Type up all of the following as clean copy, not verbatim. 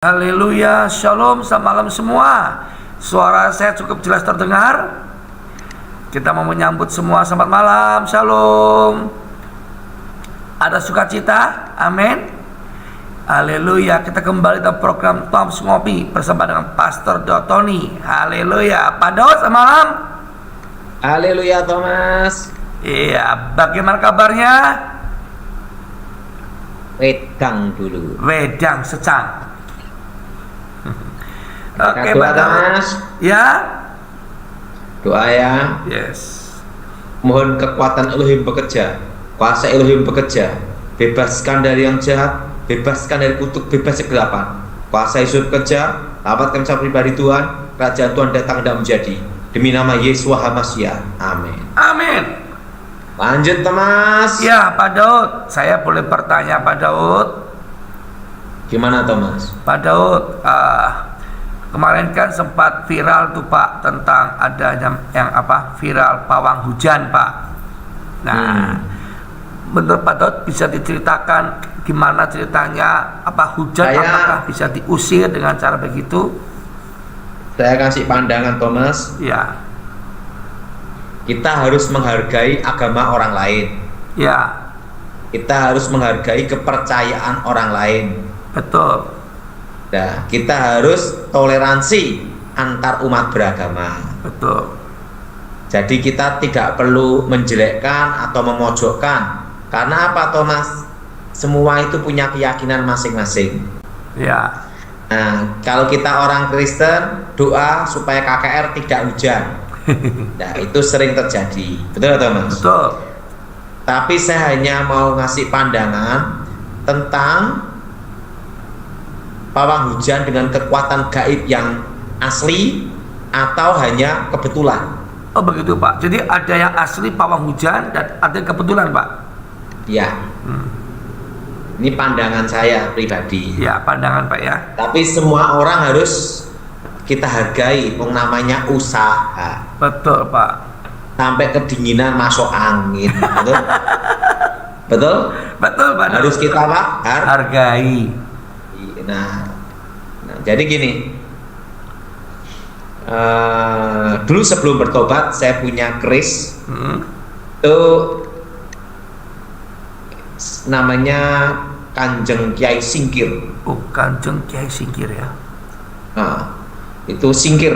Haleluya, shalom, selamat malam semua. Suara saya cukup jelas terdengar. Kita mau menyambut semua selamat malam, shalom. Ada sukacita, amin. Haleluya, kita kembali dalam program Toms Ngopi bersama dengan Pastor Dotoni. Haleluya, Pak Dot, selamat malam. Haleluya Thomas. Iya, bagaimana kabarnya? Wedang dulu. Wedang secang. Oke, Doa Thomas. Ya. Doa ya. Yes. Mohon kekuatan Elohim bekerja, kuasa Elohim bekerja. Bebaskan dari yang jahat, bebaskan dari kutuk, bebas kegelapan. Kuasa Yesus bekerja, dapatkan saya pribadi Tuhan, kerajaan Tuhan datang dan menjadi. Demi nama Yesus HaMashiach. Amin. Amin. Lanjut Thomas. Ya, Pak Daud, saya boleh bertanya Pak Daud? Gimana Thomas? Pak Daud, kemarin kan sempat viral tuh Pak tentang adanya yang viral pawang hujan Pak. Nah, menurut Pak Daud bisa diceritakan gimana ceritanya, hujan apakah bisa diusir dengan cara begitu? Saya kasih pandangan Thomas. Ya. Kita harus menghargai agama orang lain. Ya. Kita harus menghargai kepercayaan orang lain. Betul. Nah, kita harus toleransi antar umat beragama. Betul. Jadi kita tidak perlu menjelekkan atau memojokkan. Karena apa Thomas? Semua itu punya keyakinan masing-masing. Ya. Nah, kalau kita orang Kristen doa supaya KKR tidak hujan. Nah, itu sering terjadi. Betul Thomas? Betul. Tapi saya hanya mau ngasih pandangan tentang pawang hujan dengan kekuatan gaib yang asli atau hanya kebetulan. Oh begitu Pak. Jadi ada yang asli pawang hujan dan ada yang kebetulan Pak. Ya. Ini pandangan saya pribadi. Ya, pandangan Pak ya. Tapi semua orang harus kita hargai, namanya usaha. Betul Pak. Sampai kedinginan masuk angin, betul? Betul? Betul Pak. Harus kita Pak hargai. Nah, jadi gini. Dulu sebelum bertobat saya punya keris. Itu namanya Kanjeng Kiai Singkir. Oh, Kanjeng Kiai Singkir ya. Nah, itu singkir.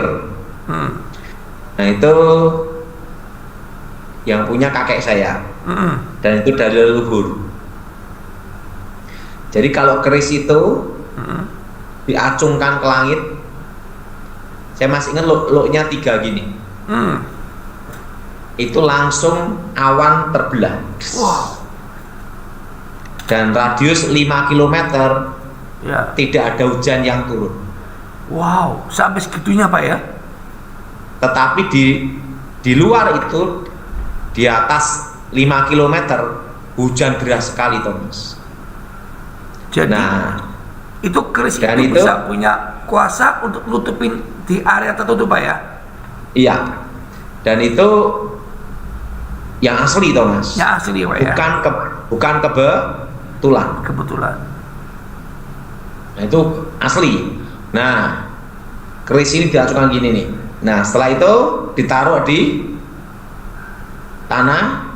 Nah, itu yang punya kakek saya. Dan itu dari leluhur. Jadi kalau keris itu diacungkan ke langit, saya masih ingat lo-nya 3 gini. Itu langsung awan terbelah. Wow. Dan radius 5 km ya. Tidak ada hujan yang turun. Wow, sampai segitunya Pak ya. Tetapi di luar itu, di atas 5 km hujan deras sekali Thomas. Jadi itu keris itu bisa punya kuasa untuk nutupin di area tertentu Pak ya. Iya. Dan itu yang asli Thomas. Yang asli Pak ya. Bukan kebetulan. Kebetulan. Nah, itu asli. Nah, keris ini diacungkan gini nih. Nah, setelah itu ditaruh di tanah,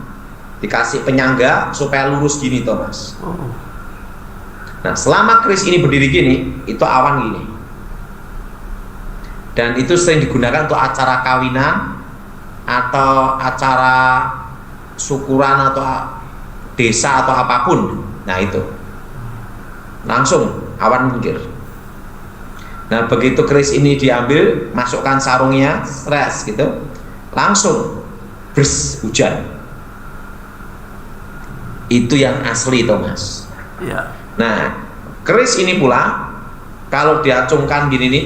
dikasih penyangga supaya lurus gini Thomas. Nah, selama keris ini berdiri gini, itu awan gini. Dan itu sering digunakan untuk acara kawinan atau acara syukuran atau desa atau apapun. Nah, itu langsung awan minggir. Nah, begitu keris ini diambil, masukkan sarungnya, stres gitu, langsung bers hujan. Itu yang asli Thomas. Ya. Nah, keris ini pula kalau diacungkan gini nih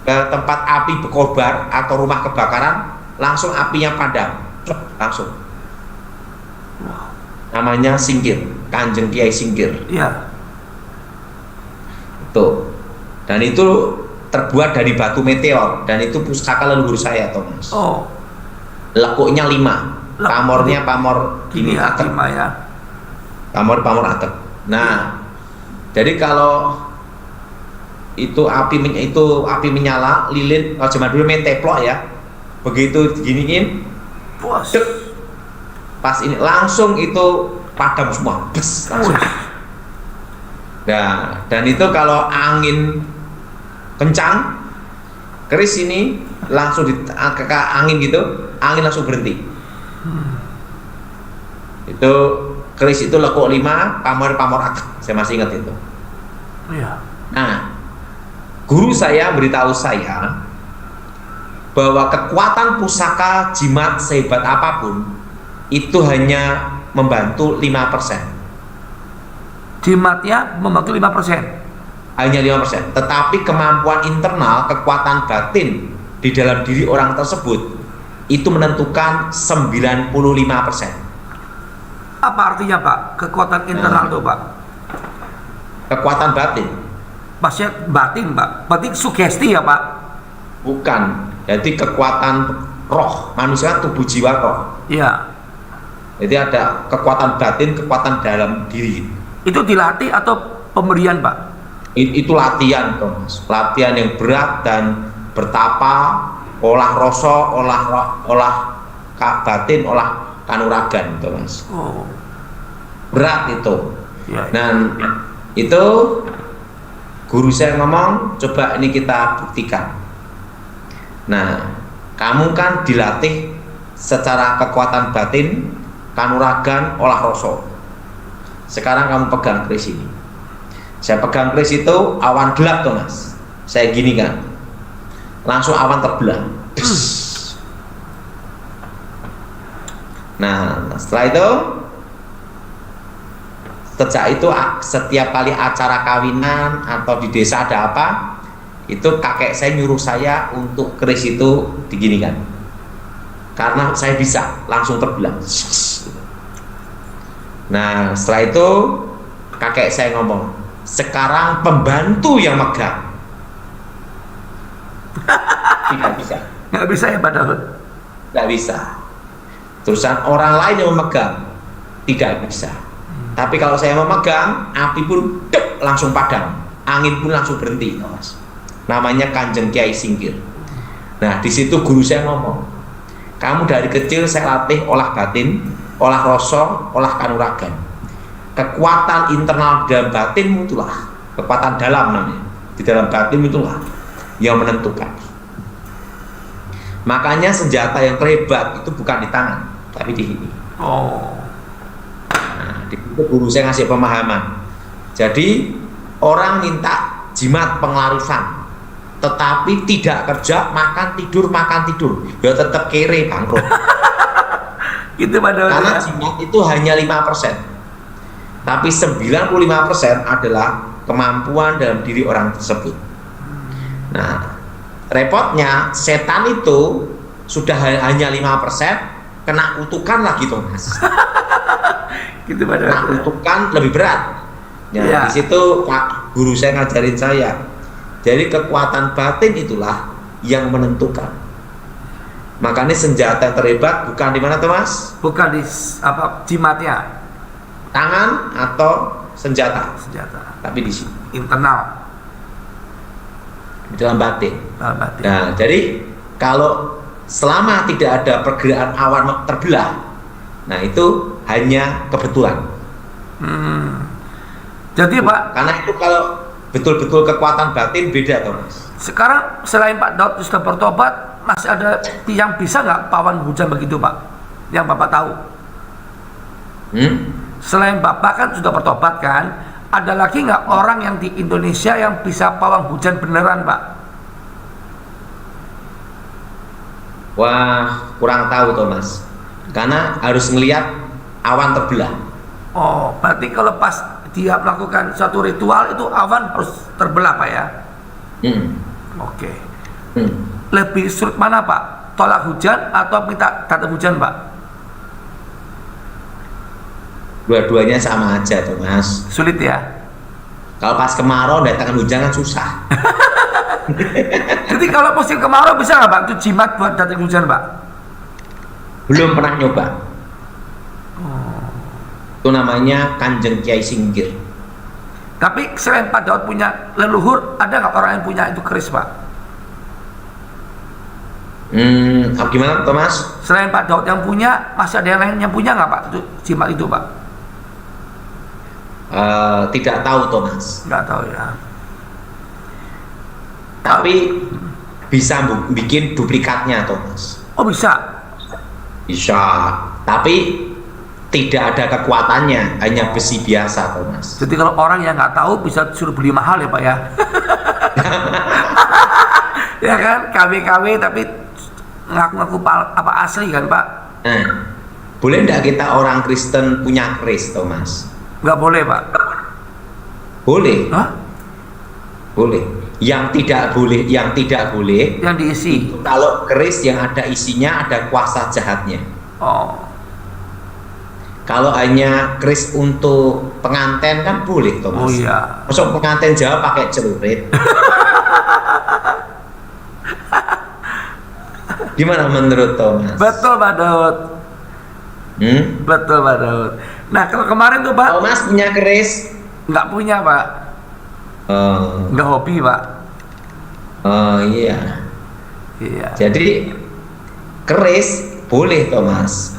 ke tempat api berkobar atau rumah kebakaran, langsung apinya padam, langsung. Namanya singkir, Kanjeng Kiai Singkir. Iya. Tuh. Dan itu terbuat dari batu meteor, dan itu pusaka leluhur saya Thomas. Oh. Lekuknya 5. Pamornya pamor Gini atap. ya. Pamor atap. Nah, jadi kalau api menyala, lilin. Kalau zaman dulu main teplok ya, begitu diginiin, Puas. dek, pas ini langsung itu padam semua, bes, langsung. Nah, dan itu kalau angin kencang, keris ini langsung angin gitu, angin langsung berhenti. Itu keris itu lekuk 5, pamor akad, saya masih ingat itu. Iya. Nah, guru saya beritahu saya bahwa kekuatan pusaka jimat sehebat apapun itu hanya membantu 5%. Jimatnya membantu 5%. Hanya 5%. Tetapi kemampuan internal, kekuatan batin di dalam diri orang tersebut itu menentukan 95%. Apa artinya Pak? Kekuatan internal itu Pak? Kekuatan batin. Maksudnya batin Pak? Berarti sugesti ya Pak? Bukan. Jadi kekuatan roh, manusia tubuh jiwa roh. Iya. Jadi ada kekuatan batin, kekuatan dalam diri. Itu dilatih atau pemberian Pak? Itu latihan, Thomas. Latihan yang berat dan bertapa, olah rasa, olah batin, olah kanuragan, Thomas. Oh. Berat itu. Ya, ya. Dan itu guru saya ngomong, coba ini kita buktikan. Nah, kamu kan dilatih secara kekuatan batin, kanuragan, olah rasa. Sekarang kamu pegang keris ini. Saya pegang keris itu awan gelap, Thomas. Saya gini kan, langsung awan terbelah. Nah, setelah itu, sejak itu setiap kali acara kawinan atau di desa ada apa, itu kakek saya nyuruh saya untuk keris itu diginikan, karena saya bisa langsung terbelah. Nah, setelah itu kakek saya ngomong, sekarang pembantu yang megang. Tidak bisa. Nggak bisa ya padahal. Nggak bisa. Terusan orang lain yang memegang, tidak bisa. Tapi kalau saya memegang, api pun langsung padam, angin pun langsung berhenti, Mas. Namanya Kanjeng Kiai Singkir. Nah, di situ guru saya ngomong, kamu dari kecil saya latih olah batin, olah rasa, olah kanuragan. Kekuatan internal dalam batinmu itulah, kekuatan dalam namanya, di dalam batinmu itulah yang menentukan. Makanya senjata yang terhebat itu bukan di tangan, tapi di sini. Oh. Nah, di situ guru saya ngasih pemahaman. Jadi orang minta jimat penglarusan, tetapi tidak kerja, makan tidur, ya tetap kere, bangkrut. Itu padahal. Karena ya. jimat itu hanya 5%, tapi 95% adalah kemampuan dalam diri orang tersebut. Nah, repotnya setan itu sudah hanya 5%, kena kutukan lagi, Thomas. Gitu padahal. Kena kutukan lebih berat. Ya, Ya. di situ Pak guru saya ngajarin saya. Jadi kekuatan batin itulah yang menentukan. Makanya senjata yang terhebat bukan di mana, Thomas? Bukan di apa jimatnya, Tangan atau senjata, senjata. tapi di sini, Internal. di dalam batin. Dalam batin. Nah, jadi kalau selama tidak ada pergerakan awan terbelah, nah itu hanya kebetulan. Jadi Pak, Karena itu kalau betul-betul kekuatan batin beda, Thomas. sekarang selain Pak Daud sudah bertobat, masih ada yang bisa nggak pawan hujan begitu Pak? Yang Bapak tahu? Selain Bapak kan sudah bertobat kan, ada lagi nggak orang yang di Indonesia yang bisa pawang hujan beneran Pak? Wah, kurang tahu, Thomas. Karena harus melihat awan terbelah. Oh, berarti kalau pas dia melakukan satu ritual itu awan harus terbelah Pak ya? Oke. Lebih sulit mana Pak? Tolak hujan atau minta datang hujan Pak? Dua-duanya sama aja, Thomas. Sulit ya? Kalau pas kemarau datangkan hujan kan susah. Jadi kalau musim kemarau bisa nggak Pak? Itu jimat buat datang hujan Pak? Belum pernah nyoba. Itu namanya Kanjeng Kiai Singkir. Tapi selain Pak Daud punya leluhur, ada nggak orang yang punya itu keris, Pak? Gimana Thomas? Selain Pak Daud yang punya, masih ada yang lain yang punya nggak, Pak? Itu jimat itu, Pak? Tidak tahu Thomas. Nggak tahu ya. Tapi bisa bikin duplikatnya Thomas. Oh, bisa. Bisa. Tapi tidak ada kekuatannya, hanya besi biasa Thomas. Jadi kalau orang yang nggak tahu bisa suruh beli mahal ya, Pak ya. Ya kan, KW-KW tapi ngaku-ngaku apa asli kan, Pak? Nah, boleh enggak kita orang Kristen punya keris Thomas? Nggak boleh, Pak. Boleh. Hah? Boleh. Yang tidak boleh, Yang diisi. itu kalau keris yang ada isinya ada kuasa jahatnya. Oh. Kalau hanya keris untuk pengantin kan boleh Thomas. Oh iya. Masuk pengantin Jawa pakai celurit. Gimana menurut Thomas? Betul, Pak Daud. Betul, Pak Daud. Nah, kalau kemarin tuh, Pak, Thomas punya keris? nggak punya, Pak. Nggak hobi, Pak. Oh iya. Iya. Jadi keris boleh Thomas.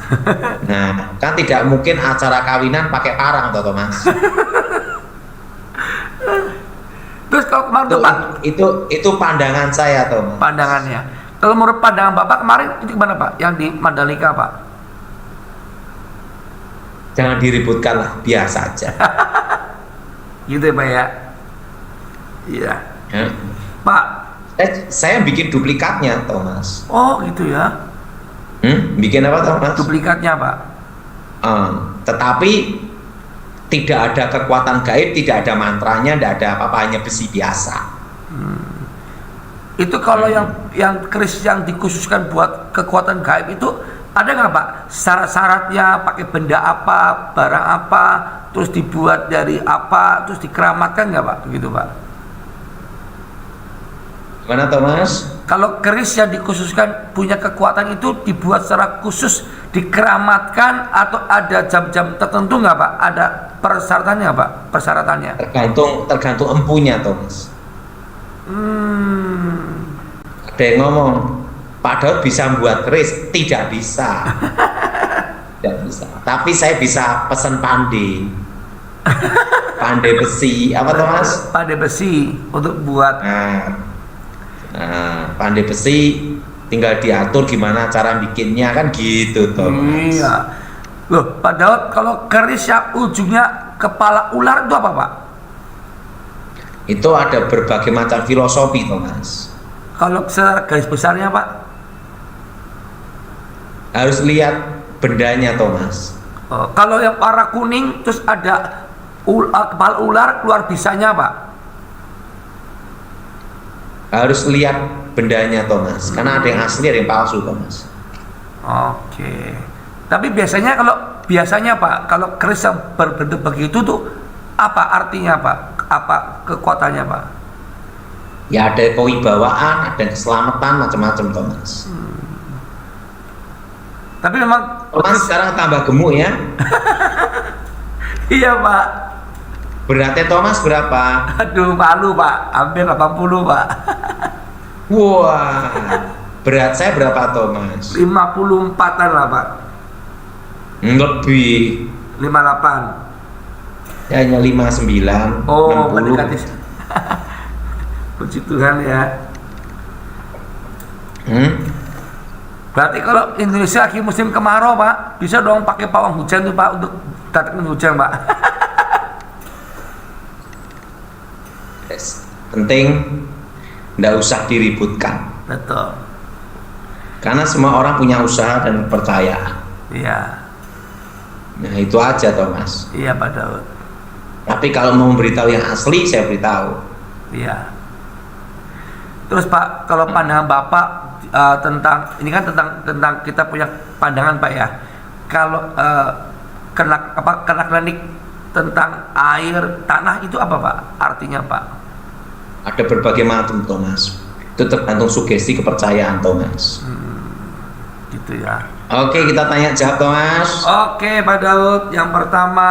Nah, kan tidak mungkin acara kawinan pakai parang toh Thomas. Terus kalau kemarin tuh, Pak, Itu pandangan saya Thomas. pandangannya. Kalau menurut pandangan Bapak kemarin itu gimana, Pak? Yang di Mandalika, Pak? Jangan diributkan lah, biasa aja. Gitu ya, Pak ya? Iya. Ya. Pak. Saya bikin duplikatnya Thomas. Oh, gitu ya. Bikin apa Thomas? Duplikatnya, Pak. Tetapi tidak ada kekuatan gaib, tidak ada mantranya, tidak ada apa-apa, hanya besi biasa. Itu kalau yang keris yang dikhususkan buat kekuatan gaib itu ada nggak, Pak? Syarat-syaratnya pakai benda apa, barang apa, terus dibuat dari apa, terus dikeramatkan nggak, Pak? Begitu, Pak. Gimana Thomas? Kalau keris yang dikhususkan punya kekuatan itu dibuat secara khusus, dikeramatkan, atau ada jam-jam tertentu nggak, Pak? Ada persyaratannya, Pak? Persyaratannya? Tergantung empunya Thomas. Ada yang ngomong Pak Daud bisa membuat keris, tidak bisa. Tidak bisa. Tapi saya bisa pesan pandai. Pandai besi, apa Thomas? Pandai besi untuk buat. Nah, pandai besi tinggal diatur gimana cara bikinnya kan gitu Thomas. Iya. Loh, Pak Daud, kalau keris yang ujungnya kepala ular itu apa, Pak? Itu ada berbagai macam filosofi Thomas. Kalau secara garis besarnya, Pak? Harus lihat bendanya Thomas. Oh, kalau yang warna kuning terus ada kepala ular keluar bisanya, Pak? Harus lihat bendanya Thomas, karena ada yang asli ada yang palsu Thomas. Oke. Tapi biasanya Pak, kalau keris yang berbentuk begitu tuh apa artinya, Pak? Apa kekuatannya, Pak? Ya ada kewibawaan, ada keselamatan, macam-macam Thomas. Tapi memang Thomas sekarang tambah gemuk ya. Iya, Pak. Beratnya Thomas berapa? Aduh, malu, Pak. Hampir 80, Pak. Wah, berat saya berapa Thomas? 54-an lah, Pak. Lebih. 58. Ya, hanya 59. Oh, 60. mendekati. Puji Tuhan ya. Berarti kalau Indonesia lagi musim kemarau, Pak, bisa dong pakai pawang hujan tuh, Pak, untuk datangin hujan, Pak. Yes. Penting nggak usah diributkan. Betul. Karena semua orang punya usaha dan kepercayaan. Iya. Nah itu aja Thomas. Iya, Pak Daud. Tapi kalau mau memberitahu yang asli, saya beritahu. Iya. Terus Pak, kalau pandangan Bapak tentang ini kan tentang kita punya pandangan, Pak ya. Kalau kenak-kenik tentang air, tanah itu apa, Pak? Artinya, Pak? Ada berbagai macam Thomas. Itu tergantung sugesti kepercayaan Thomas. Gitu ya. Oke, kita tanya jawab Thomas. Oke, Pak Daud. Yang pertama,